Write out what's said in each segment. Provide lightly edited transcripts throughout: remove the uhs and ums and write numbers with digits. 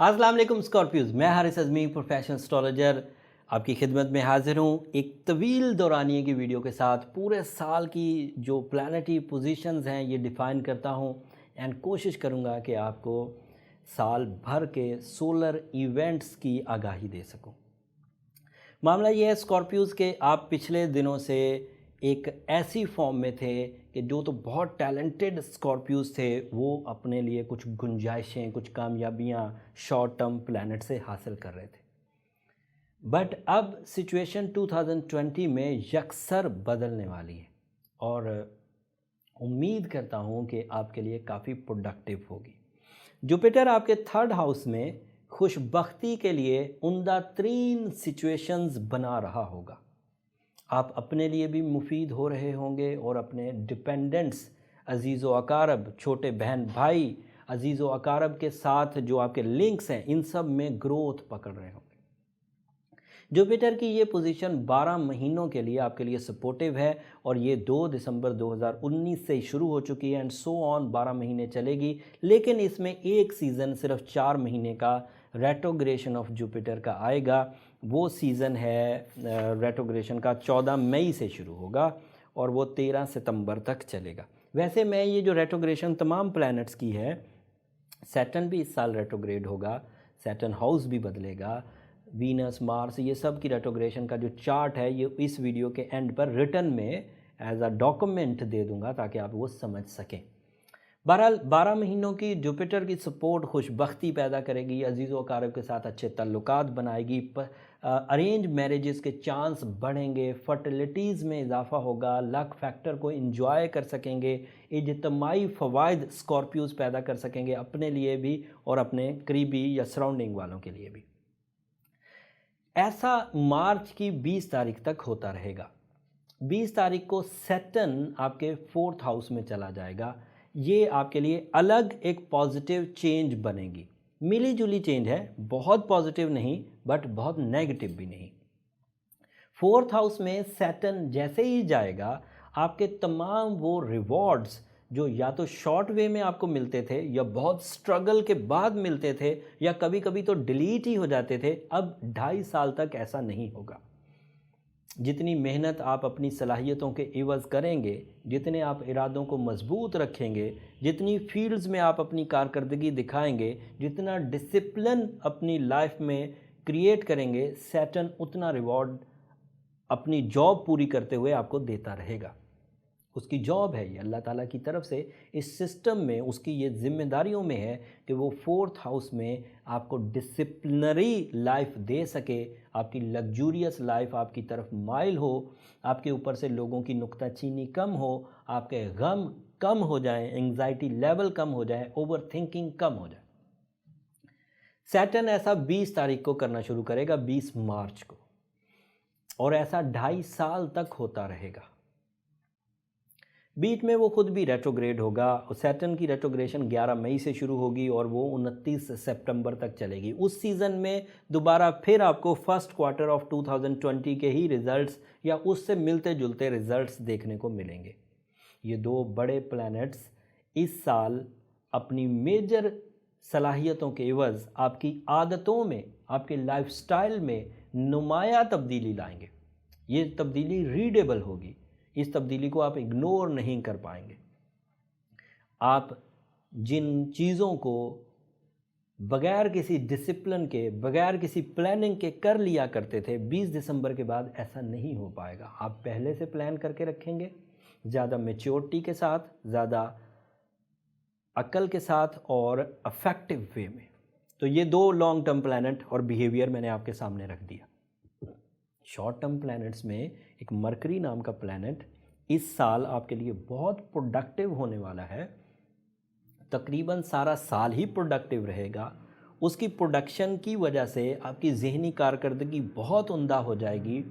अस्सलाम वालेकुम स्कॉर्पियोज, मैं हारिस अज़मी प्रोफेशनल एस्ट्रोलॉजर आपकी खिदमत में हाजिर हूँ एक तवील दौरानिए की वीडियो के साथ। पूरे साल की जो प्लानेटरी पोजीशंस हैं ये डिफ़ाइन करता हूँ एंड कोशिश करूँगा कि आपको साल भर के सोलर इवेंट्स की आगाही दे सकूँ। मामला ये है स्कॉर्पियोज़ के आप पिछले दिनों से एक ऐसी फॉर्म में थे कि जो तो बहुत टैलेंटेड स्कॉर्पियोज़ थे वो अपने लिए कुछ गुंजाइशें, कुछ कामयाबियां शॉर्ट टर्म प्लैनेट से हासिल कर रहे थे। बट अब सिचुएशन 2020 में यकसर बदलने वाली है और उम्मीद करता हूँ कि आपके लिए काफ़ी प्रोडक्टिव होगी। जुपिटर आपके थर्ड हाउस में खुशबख्ती के लिए उम्दा तरीन सिचुएशंस बना रहा होगा। आप अपने लिए भी मुफीद हो रहे होंगे और अपने डिपेंडेंट्स अजीज़ व अकारब, छोटे बहन भाई, अजीज़ व अकारब के साथ जो आपके लिंक्स हैं इन सब में ग्रोथ पकड़ रहे होंगे। जुपिटर की ये पोजीशन 12 महीनों के लिए आपके लिए सपोर्टिव है और ये 2 दिसंबर 2019 से ही शुरू हो चुकी है एंड सो ऑन 12 महीने चलेगी। लेकिन इसमें एक सीज़न सिर्फ 4 महीने का रेट्रोग्रेशन ऑफ जुपिटर का आएगा। वो सीज़न है रेट्रोग्रेशन का 14 मई से शुरू होगा और वो 13 सितंबर तक चलेगा। वैसे मैं ये जो रेट्रोग्रेशन तमाम प्लैनेट्स की है, सैटर्न भी इस साल रेट्रोग्रेड होगा, सैटर्न हाउस भी बदलेगा, वीनस, मार्स, ये सब की रेट्रोग्रेशन का जो चार्ट है ये इस वीडियो के एंड पर रिटर्न में एज अ डॉक्यूमेंट दे दूंगा ताकि आप वो समझ सकें। बहरहाल 12 महीनों की जुपिटर की सपोर्ट खुशबख्ती पैदा करेगी, अजीज़ व अकारब के साथ अच्छे ताल्लुकात बनाएगी, अरेंज मैरिजेस के चांस बढ़ेंगे, फर्टिलिटीज़ में इजाफा होगा, लक फैक्टर को इंजॉय कर सकेंगे, इज्तिमाई फ़वाइद स्कॉर्पियोज़ पैदा कर सकेंगे अपने लिए भी और अपने करीबी या सराउंडिंग वालों के लिए भी। ऐसा मार्च की 20 तारीख तक होता रहेगा। 20 तारीख को सैटर्न आपके फोर्थ हाउस में चला जाएगा। ये आपके लिए अलग एक पॉजिटिव चेंज बनेगी, मिली जुली चेंज है, बहुत पॉजिटिव नहीं बट बहुत नेगेटिव भी नहीं। फोर्थ हाउस में सैटर्न जैसे ही जाएगा आपके तमाम वो रिवॉर्ड्स जो या तो शॉर्ट वे में आपको मिलते थे या बहुत स्ट्रगल के बाद मिलते थे या कभी कभी तो डिलीट ही हो जाते थे, अब 2.5 साल तक ऐसा नहीं होगा। जितनी मेहनत आप अपनी सलाहियतों के इवज़ करेंगे, जितने आप इरादों को मजबूत रखेंगे, जितनी फील्ड्स में आप अपनी कारकर्दगी दिखाएंगे, जितना डिसिप्लिन अपनी लाइफ में क्रिएट करेंगे, सैटर्न उतना रिवॉर्ड अपनी जॉब पूरी करते हुए आपको देता रहेगा। उसकी जॉब है ये, अल्लाह ताला की तरफ से इस सिस्टम में उसकी ये जिम्मेदारियों में है कि वो फोर्थ हाउस में आपको डिसिप्लिनरी लाइफ दे सके, आपकी लग्जूरियस लाइफ आपकी तरफ माइल हो, आपके ऊपर से लोगों की नुक्ताचीनी कम हो, आपके गम कम हो जाए, एंग्जाइटी लेवल कम हो जाए, ओवर थिंकिंग कम हो जाए। सैटर्न ऐसा 20 तारीख को करना शुरू करेगा, 20 मार्च को, और ऐसा 2.5 साल तक होता रहेगा। बीच में वो खुद भी रेट्रोग्रेड होगा। सैटर्न की रेट्रोग्रेशन 11 मई से शुरू होगी और वो 29 सितंबर तक चलेगी। उस सीज़न में दोबारा फिर आपको फर्स्ट क्वार्टर ऑफ 2020 के ही रिजल्ट्स या उससे मिलते जुलते रिजल्ट्स देखने को मिलेंगे। ये दो बड़े प्लैनेट्स इस साल अपनी मेजर सलाहियतों के एवज़ आपकी आदतों में, आपके लाइफस्टाइल में नुमाया तब्दीली लाएंगे। ये तब्दीली रीडेबल होगी, इस तब्दीली को आप इग्नोर नहीं कर पाएंगे। आप जिन चीज़ों को बगैर किसी डिसिप्लिन के, बगैर किसी प्लानिंग के कर लिया करते थे, 20 दिसंबर के बाद ऐसा नहीं हो पाएगा। आप पहले से प्लान करके रखेंगे, ज़्यादा मैच्योरिटी के साथ, ज़्यादा अक्ल के साथ और अफेक्टिव वे में। तो ये दो लॉन्ग टर्म प्लैनेट और बिहेवियर मैंने आपके सामने रख दिया। शॉर्ट टर्म प्लैनेट्स में एक मरकरी नाम का प्लैनेट इस साल आपके लिए बहुत प्रोडक्टिव होने वाला है। तकरीबन सारा साल ही प्रोडक्टिव रहेगा। उसकी प्रोडक्शन की वजह से आपकी ज़हनी कारकर्दगी बहुत उम्दा हो जाएगी,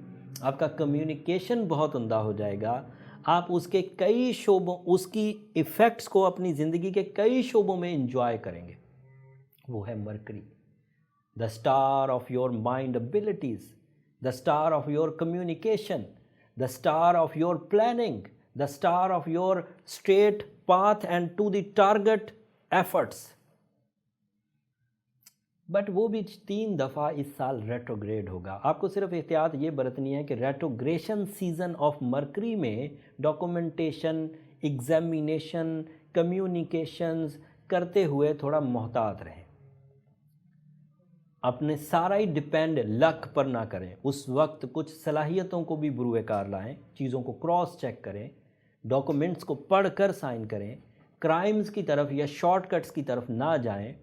आपका कम्युनिकेशन बहुत उम्दा हो जाएगा, आप उसके कई शोबों, उसकी इफ़ेक्ट्स को अपनी ज़िंदगी के कई शोबों में इंजॉय करेंगे। वो है mercury, the star of your mind abilities, the star of your communication, the star of your planning, the star of your straight path and to the target efforts। But वो भी 3 दफ़ा इस साल रेट्रोग्रेड होगा। आपको सिर्फ एहतियात ये बरतनी है कि रेट्रोग्रेशन सीज़न ऑफ मरकरी में डॉक्यूमेंटेशन, एग्जामिनेशन, कम्युनिकेशंस करते हुए थोड़ा मोहतात रहें। अपने सारा ही डिपेंड लक पर ना करें। उस वक्त कुछ सलाहियतों को भी बुरुए कार लाएँ, चीज़ों को क्रॉस चेक करें, डॉक्यूमेंट्स को पढ़ कर साइन करें, क्राइम्स की तरफ या शॉर्टकट्स की तरफ ना जाएं।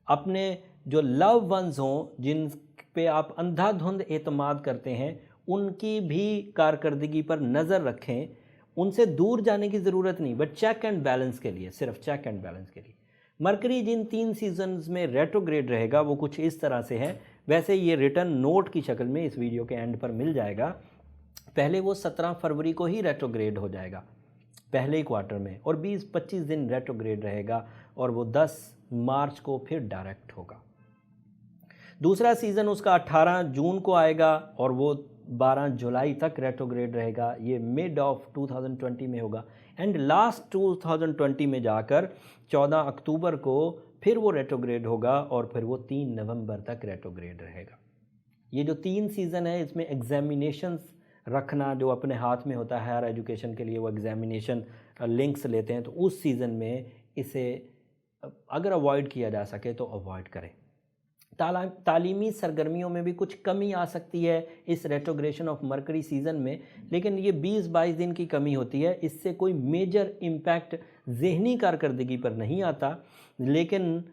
अपने जो लव वंस हों, जिन पे आप अंधाधुंध एतमाद करते हैं, उनकी भी कारकर्दगी पर नज़र रखें। उनसे दूर जाने की ज़रूरत नहीं, बट चेक एंड बैलेंस के लिए, सिर्फ चेक एंड बैलेंस के लिए। मरकरी जिन 3 सीजन्स में रेट्रोग्रेड रहेगा वो कुछ इस तरह से है। वैसे ये रिटर्न नोट की शक्ल में इस वीडियो के एंड पर मिल जाएगा। पहले वो 17 फरवरी को ही रेट्रोग्रेड हो जाएगा पहले ही क्वार्टर में, और 20-25 दिन रेट्रोग्रेड रहेगा, और वो 10 मार्च को फिर डायरेक्ट होगा। दूसरा सीज़न उसका 18 जून को आएगा और वो 12 जुलाई तक रेट्रोग्रेड रहेगा। ये मिड ऑफ 2020 में होगा, एंड लास्ट 2020 में जाकर 14 अक्टूबर को फिर वो रेट्रोग्रेड होगा, और फिर वो 3 नवंबर तक रेट्रोग्रेड रहेगा। ये जो 3 सीज़न है, इसमें एग्जामिनेशंस रखना जो अपने हाथ में होता है, हायर एजुकेशन के लिए वो एग्जामिनेशन लिंक्स लेते हैं, तो उस सीज़न में इसे अगर अवॉइड किया जा सके तो अवॉइड करें। तालीमी सरगर्मियों में भी कुछ कमी आ सकती है इस रेट्रोग्रेशन ऑफ मरकरी सीज़न में, लेकिन ये 20-22 दिन की कमी होती है। इससे कोई मेजर इम्पैक्ट ज़हनी कारकर्दगी पर नहीं आता, लेकिन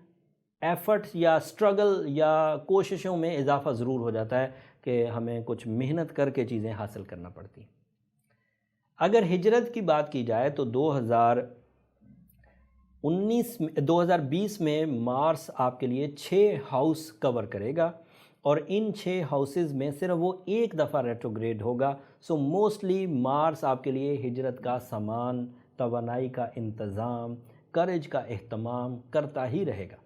एफ़र्ट्स या स्ट्रगल या कोशिशों में इजाफ़ा ज़रूर हो जाता है कि हमें कुछ मेहनत करके चीज़ें हासिल करना पड़ती। अगर हिजरत की बात की जाए तो 2020 में मार्स आपके लिए 6 हाउस कवर करेगा, और इन 6 हाउसेस में सिर्फ वो एक दफ़ा रेट्रोग्रेड होगा। सो मोस्टली मार्स आपके लिए हिजरत का सामान, तवानाई का इंतज़ाम, करेज का एहतमाम करता ही रहेगा।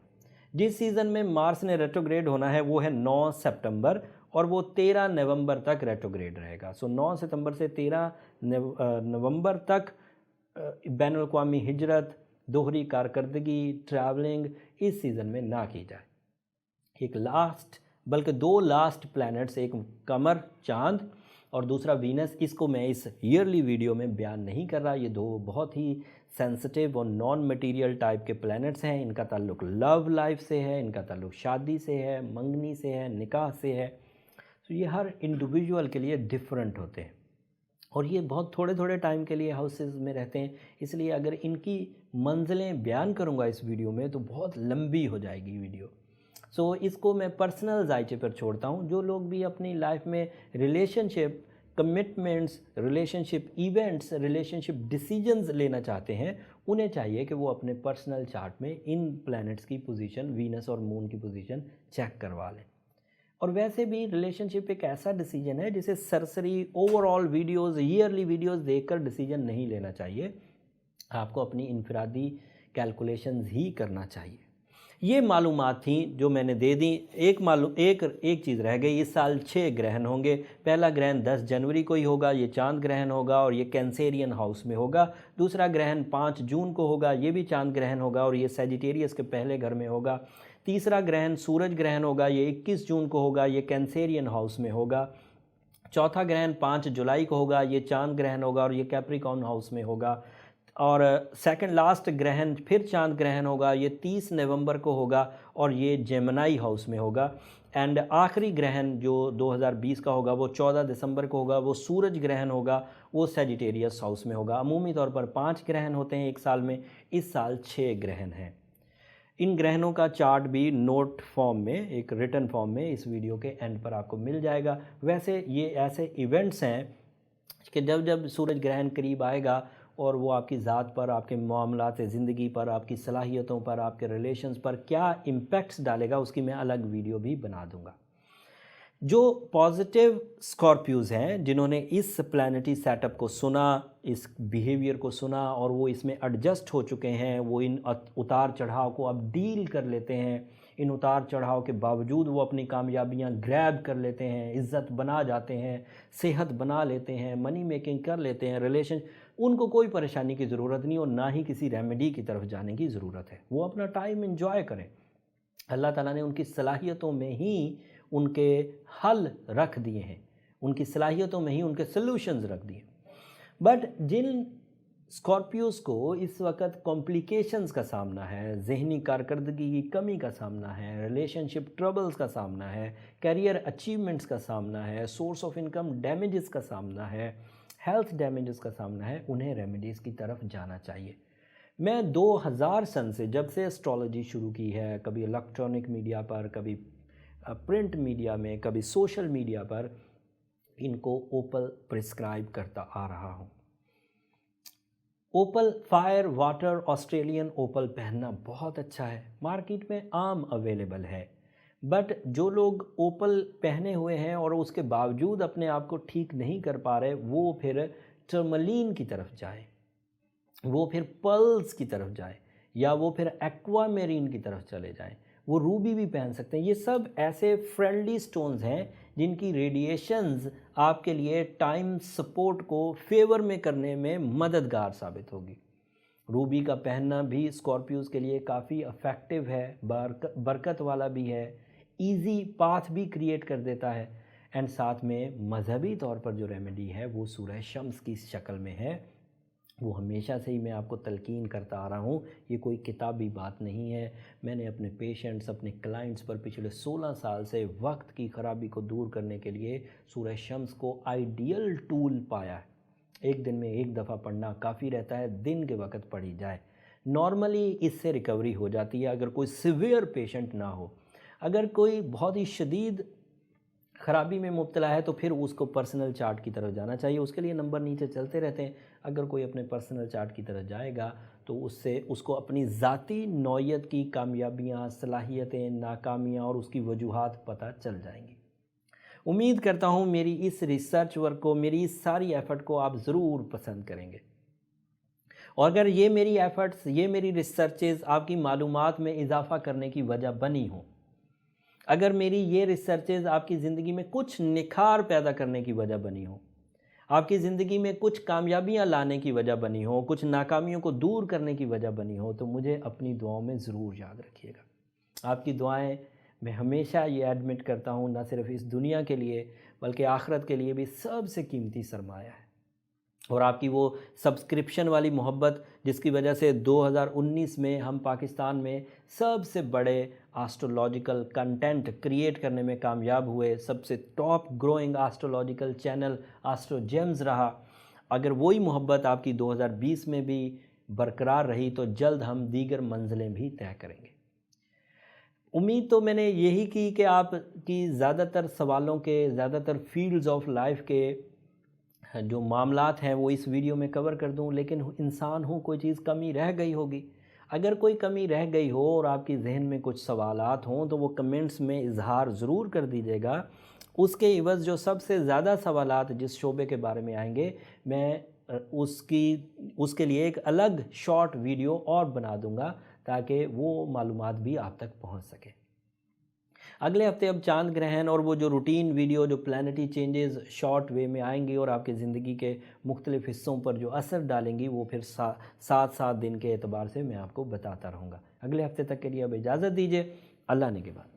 जिस सीज़न में मार्स ने रेट्रोग्रेड होना है वो है 9 सितंबर, और वो 13 नवंबर तक रेट्रोग्रेड रहेगा। सो 9 सितंबर से 13 नवंबर तक बैनुल-अक़वामी हिजरत, दोहरी कारकर्दगी, ट्रैवलिंग इस सीज़न में ना की जाए। एक लास्ट, बल्कि 2 लास्ट प्लैनेट्स, एक कमर चाँद और दूसरा वीनस, इसको मैं इस ईयरली वीडियो में बयान नहीं कर रहा। ये 2 बहुत ही सेंसिटिव और नॉन मटेरियल टाइप के प्लैनेट्स हैं। इनका ताल्लुक लव लाइफ से है, इनका ताल्लुक शादी से है, मंगनी से है, निकाह से है। तो ये हर इंडिविजुअल के लिए डिफरेंट होते हैं, और ये बहुत थोड़े थोड़े टाइम के लिए हाउसेस में रहते हैं। इसलिए अगर इनकी मंजिलें बयान करूँगा इस वीडियो में तो बहुत लंबी हो जाएगी वीडियो। सो इसको मैं पर्सनल जायचे पर छोड़ता हूँ। जो लोग भी अपनी लाइफ में relationship commitments, relationship events, relationship decisions लेना चाहते हैं, उन्हें चाहिए कि वो अपने पर्सनल चार्ट में इन प्लैनेट्स की पोजीशन, वीनस और मून की पोजीशन चेक करवा लें। और वैसे भी रिलेशनशिप एक ऐसा डिसीजन है जिसे सरसरी ओवरऑल वीडियोस, ईयरली वीडियोस देखकर डिसीजन नहीं लेना चाहिए। आपको अपनी इनफरादी कैलकुलेशंस ही करना चाहिए। ये मालूमात थी जो मैंने दे दी। एक चीज़ रह गई। इस साल 6 ग्रहण होंगे। पहला ग्रहण 10 जनवरी को ही होगा, ये चांद ग्रहण होगा और ये कैंसेरियन हाउस में होगा। दूसरा ग्रहण 5 जून को होगा, ये भी चांद ग्रहण होगा और ये सैजिटेरियस के पहले घर में होगा। तीसरा ग्रहण सूरज ग्रहण होगा, ये 21 जून को होगा, ये कैंसेरियन हाउस में होगा। चौथा ग्रहण 5 जुलाई को होगा, ये चांद ग्रहण होगा और ये कैप्रिकॉर्न हाउस में होगा। और सेकंड लास्ट ग्रहण फिर चांद ग्रहण होगा, ये 30 नवंबर को होगा और ये जेमिनी हाउस में होगा। एंड आखिरी ग्रहण जो 2020 का होगा वो 14 दिसंबर को होगा, वो सूरज ग्रहण होगा, वो सैजिटेरियस हाउस में होगा। अमूमी तौर पर 5 ग्रहण होते हैं एक साल में, इस साल 6 ग्रहण हैं। इन ग्रहणों का चार्ट भी नोट फॉर्म में, एक रिटन फॉर्म में इस वीडियो के एंड पर आपको मिल जाएगा। वैसे ये ऐसे इवेंट्स हैं कि जब जब सूरज ग्रहण करीब आएगा और वो आपकी ज़ात पर, आपके मामलात ज़िंदगी पर, आपकी सलाहियतों पर, आपके रिलेशंस पर क्या इम्पैक्ट्स डालेगा, उसकी मैं अलग वीडियो भी बना दूंगा। जो पॉजिटिव स्कॉर्पियोज़ हैं, जिन्होंने इस प्लैनेटरी सेटअप को सुना, इस बिहेवियर को सुना और वो इसमें एडजस्ट हो चुके हैं, वो इन उतार चढ़ाव को अब डील कर लेते हैं। इन उतार चढ़ाव के बावजूद वो अपनी कामयाबियां ग्रैब कर लेते हैं, इज़्ज़त बना जाते हैं, सेहत बना लेते हैं, मनी मेकिंग कर लेते हैं, रिलेशन, उनको कोई परेशानी की ज़रूरत नहीं और ना ही किसी रेमेडी की तरफ जाने की ज़रूरत है। वो अपना टाइम एंजॉय करें। अल्लाह ताला ने उनकी सलाहियतों में ही उनके हल रख दिए हैं, उनकी सलाहियतों में ही उनके सल्यूशंस रख दिए। बट जिन स्कॉर्पियोज़ को इस वक्त कॉम्प्लिकेशंस का सामना है, ज़हनी कारकर्दगी की कमी का सामना है, रिलेशनशिप ट्रबल्स का सामना है, करियर अचीवमेंट्स का सामना है, सोर्स ऑफ इनकम डैमेजेस का सामना है, हेल्थ डैमेजेस का सामना है, उन्हें रेमेडीज़ की तरफ जाना चाहिए। मैं 2000 सन से जब से एस्ट्रोलॉजी शुरू की है, कभी इलेक्ट्रॉनिक मीडिया पर, कभी प्रिंट मीडिया में, कभी सोशल मीडिया पर, इनको ओपल प्रिस्क्राइब करता आ रहा हूँ। ओपल फायर वाटर ऑस्ट्रेलियन ओपल पहनना बहुत अच्छा है, मार्केट में आम अवेलेबल है। बट जो लोग ओपल पहने हुए हैं और उसके बावजूद अपने आप को ठीक नहीं कर पा रहे, वो फिर टर्मलीन की तरफ जाए, वो फिर पर्ल्स की तरफ जाए, या वो फिर एक्वामेरीन की तरफ चले जाएं। वो रूबी भी पहन सकते हैं। ये सब ऐसे फ्रेंडली स्टोन्स हैं जिनकी रेडिएशंस आपके लिए टाइम सपोर्ट को फेवर में करने में मददगार साबित होगी। रूबी का पहनना भी स्कॉर्पियोज़ के लिए काफ़ी इफ़ेक्टिव है, बरकत वाला भी है, इजी पाथ भी क्रिएट कर देता है। एंड साथ में मजहबी तौर पर जो रेमेडी है वो सूरह शम्स की शक्ल में है। वो हमेशा से ही मैं आपको तलकीन करता आ रहा हूँ, ये कोई किताबी बात नहीं है। मैंने अपने पेशेंट्स, अपने क्लाइंट्स पर पिछले 16 साल से वक्त की ख़राबी को दूर करने के लिए सूरह शम्स को आइडियल टूल पाया है। एक दिन में एक दफ़ा पढ़ना काफ़ी रहता है, दिन के वक्त पढ़ी जाए, नॉर्मली इससे रिकवरी हो जाती है अगर कोई सिवियर पेशेंट ना हो। अगर कोई बहुत ही शदीद ख़राबी में मुब्तला है तो फिर उसको पर्सनल चार्ट की तरफ जाना चाहिए। उसके लिए नंबर नीचे चलते रहते हैं। अगर कोई अपने पर्सनल चार्ट की तरफ जाएगा तो उससे उसको अपनी ज़ाती नौयत की कामयाबियाँ, सलाहियतें, नाकामियाँ और उसकी वजूहात पता चल जाएंगी। उम्मीद करता हूँ मेरी इस रिसर्च वर्क को, मेरी इस सारी एफ़र्ट को आप ज़रूर पसंद करेंगे। और अगर ये मेरी एफ़र्ट्स, ये मेरी रिसर्चेज़ आपकी मालूमात में इजाफ़ा करने की वजह बनी हो, अगर मेरी ये रिसर्चेज़ आपकी ज़िंदगी में कुछ निखार पैदा करने की वजह बनी हो, आपकी ज़िंदगी में कुछ कामयाबियाँ लाने की वजह बनी हो, कुछ नाकामियों को दूर करने की वजह बनी हो, तो मुझे अपनी दुआओं में ज़रूर याद रखिएगा। आपकी दुआएं, मैं हमेशा ये एडमिट करता हूँ, ना सिर्फ इस दुनिया के लिए बल्कि आखिरत के लिए भी सबसे कीमती सरमाया है। और आपकी वो सब्सक्रिप्शन वाली मोहब्बत जिसकी वजह से 2019 में हम पाकिस्तान में सबसे बड़े एस्ट्रोलॉजिकल कंटेंट क्रिएट करने में कामयाब हुए, सबसे top growing astrological channel astro James रहा। अगर वही मोहब्बत आपकी 2020 में भी बरकरार रही तो जल्द हम दीगर मंजिलें भी तय करेंगे। उम्मीद तो मैंने यही की कि आपकी ज़्यादातर सवालों के, ज़्यादातर फील्ड्स ऑफ लाइफ के जो मामलात हैं वो इस वीडियो में कवर कर दूं, लेकिन इंसान हूँ, कोई चीज़ कमी रह गई होगी। अगर कोई कमी रह गई हो और आपकी जहन में कुछ सवालात हों तो वो कमेंट्स में इजहार ज़रूर कर दीजिएगा। उसके इवज़ जो सबसे ज़्यादा सवालात जिस शोबे के बारे में आएंगे, मैं उसके लिए एक अलग शॉर्ट वीडियो और बना दूंगा ताकि वो मालूमात भी आप तक पहुँच सके। अगले हफ्ते अब चांद ग्रहण और वो जो रूटीन वीडियो, जो प्लानिटी चेंजेस शॉर्ट वे में आएंगी और आपके ज़िंदगी के मुख्तलिफ़ हिस्सों पर जो असर डालेंगी, वो फिर 7 दिन के एतबार से मैं आपको बताता रहूँगा। अगले हफ्ते तक के लिए अब इजाज़त दीजिए। अल्लाह ने के बाद।